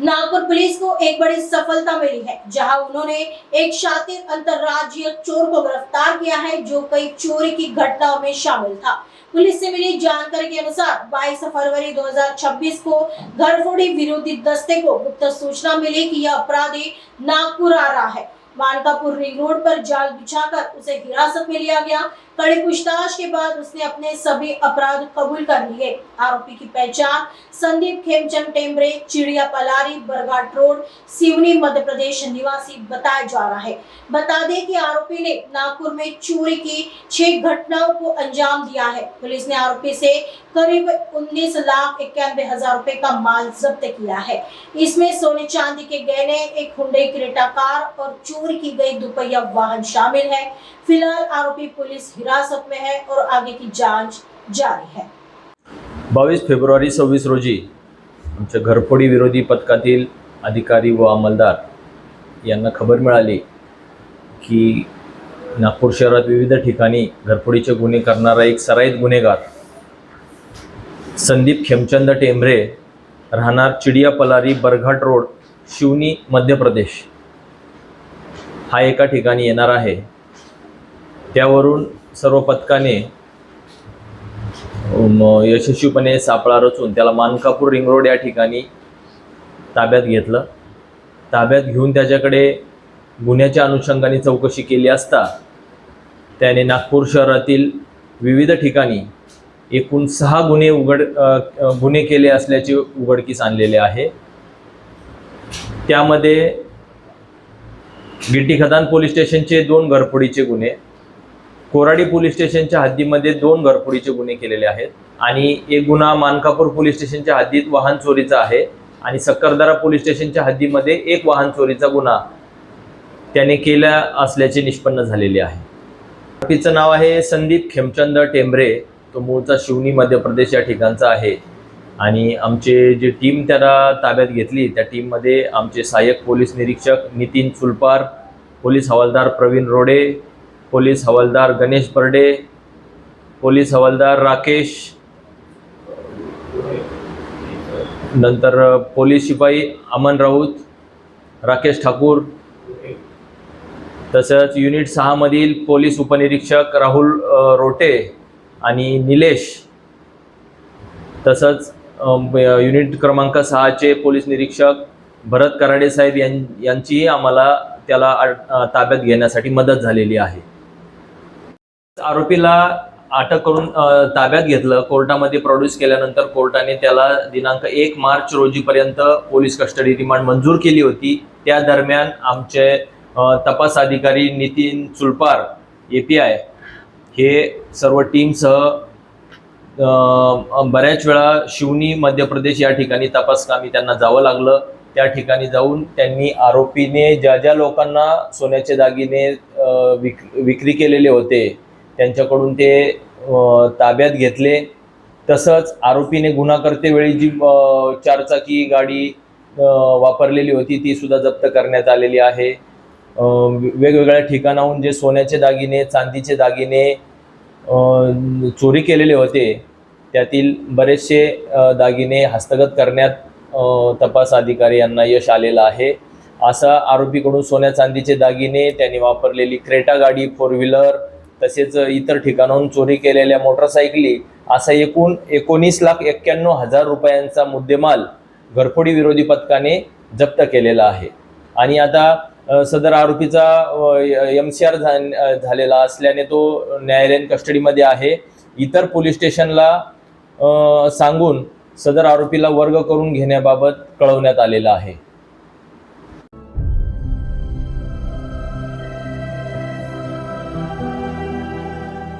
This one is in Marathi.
नागपुर पुलिस को एक बड़ी सफलता मिली है, जहां उन्होंने एक शातिर अंतरराज्यीय चोर को गिरफ्तार किया है, जो कई चोरी की घटनाओं में शामिल था। पुलिस से मिली जानकारी के अनुसार 22 फरवरी 2026 को घरफोड़ी विरोधी दस्ते को गुप्त सूचना मिली कि यह अपराधी नागपुर आ रहा है। मानकापुर रिंग रोड पर जाल बिछाकर उसे हिरासत में लिया गया। कड़ी पूछताछ के बाद उसने अपने सभी अपराध कबूल कर लिए। आरोपी की पहचान संदीप खेमचंद टेम्ब्रे, चिड़िया पलारी, बरघाट रोड, सिवनी, मध्य प्रदेश निवासी बताया जा रहा है। बता दें कि आरोपी ने नागपुर में चोरी की 6 घटनाओं को अंजाम दिया है। पुलिस ने आरोपी से करीब 19,91,000 रुपए का माल जब्त किया है। इसमें सोने चांदी के गहने, एक हुंडई क्रेटा कार और चोरी की गई दुपहिया वाहन शामिल है। फिलहाल आरोपी पुलिस हिरासत में है और आगे की जांच जारी है। 22 फेब्रुवारी 26 रोजी आमच्या घरफोडी विरोधी पथकातील अधिकारी व अंमलदार यांना खबर मिळाली की नागपूर शहरात विविध ठिकाणी घरफोडीचे गुन्हे करणारा एक सराईत गुन्हेगार संदीप खेमचंद टेंभरे, राहणार चिडिया पलारी, बरघाट रोड, शिवनी, मध्य प्रदेश हा एका ठिकाणी येणार आहे। त्यावरून सर्व पथकाने यशस्वीपणे सापळा रचून त्याला मानकापूर रिंग रोड या ठिकाणी ताब्यात घेतलं। ताब्यात घेऊन त्याच्याकडे गुन्ह्याच्या अनुषंगाने चौकशी केली असता त्याने नागपूर शहरातील विविध ठिकाणी एकूण 6 गुन्हे केले असल्याचे उघडकीस आणलेले आहे। त्यामध्ये गिट्टी खदान पोलीस स्टेशनचे 2 घरफोडीचे गुन्हे, कोराडी पोलीस स्टेशनच्या हद्दीमध्ये 2 घरफोडीचे गुन्हे केलेले आहेत आणि एक गुन्हा मानकापूर पोलीस स्टेशनच्या हद्दीत वाहन चोरीचा आहे आणि सक्करदरा पोलीस स्टेशनच्या हद्दीमध्ये एक वाहन चोरीचा गुन्हा त्याने केला असल्याचे निष्पन्न झालेले आहे। आरोपीचं नाव आहे संदीप खेमचंद टेंभरे, तो मूळचा शिवनी, मध्य प्रदेश या ठिकाणचा आहे आणि आमचे जे टीम त्याला ताब्यात घेतली त्या टीममध्ये आमचे सहाय्यक पोलीस निरीक्षक नितीन चुलपार, पोलीस हवालदार प्रवीण रोडे, पोलीस हवालदार गणेश बर्डे, पोलीस हवालदार राकेश, नंतर पोलीस शिपाई अमन राऊत, राकेश ठाकूर, तसंच युनिट 6 मधील पोलीस उपनिरीक्षक राहुल रोटे आणि निलेश, तसंच युनिट क्रमांक 6 चे पोलीस निरीक्षक भरत कराडे साहेब यांची आम्हाला त्याला ताब्यात घेण्यासाठी मदत झालेली आहे। आरोपीला अटक करून ताब्यात घेतलं। कोर्टामध्ये प्रोड्यूस केल्यानंतर कोर्टाने त्याला दिनांक 1 मार्च रोजीपर्यंत पोलीस कस्टडी रिमांड मंजूर केली होती। त्या दरम्यान आमचे तपास अधिकारी नितीन चुलपार API हे सर्व टीमसह बऱ्याच वेळा शिवनी, मध्य प्रदेश या ठिकाणी तपास कामी त्यांना जावं लागलं। त्या ठिकाणी जाऊन त्यांनी आरोपीने ज्या लोकांना सोन्याचे दागिने विक्री केलेले होते त्यांच्याकडून ते ताब्यात घेतले। तसंच आरोपीने गुन्हा करतेवेळी जी 4चाकी गाडी वापरलेली होती ती सुद्धा जप्त करण्यात आलेली आहे। वेगवेगळ्या ठिकाणाहून जे सोन्याचे दागिने, चांदीचे दागिने चोरी केलेले होते त्यातील बरेचसे दागिने हस्तगत करण्यात तपास अधिकारी यांना यश आलेलं आहे। असा आरोपीकडून सोन्या चांदीचे दागिने, त्यांनी वापरलेली क्रेटा गाडी, 4 व्हीलर, तसेच इतर ठिकाणाहून चोरी केलेल्या मोटरसायकली असा एकूण 19,91,000 रुपयांचा मुद्देमाल घरफोडी विरोधी पथकाने जप्त केलेला आहे आणि आता सदर आरोपीचा MCR झालेला असल्याने तो न्यायालयीन कस्टडीमध्ये आहे। इतर पोलीस स्टेशनला सांगून सदर आरोपीला वर्ग करून घेण्याबाबत कळवण्यात आलेलं आहे।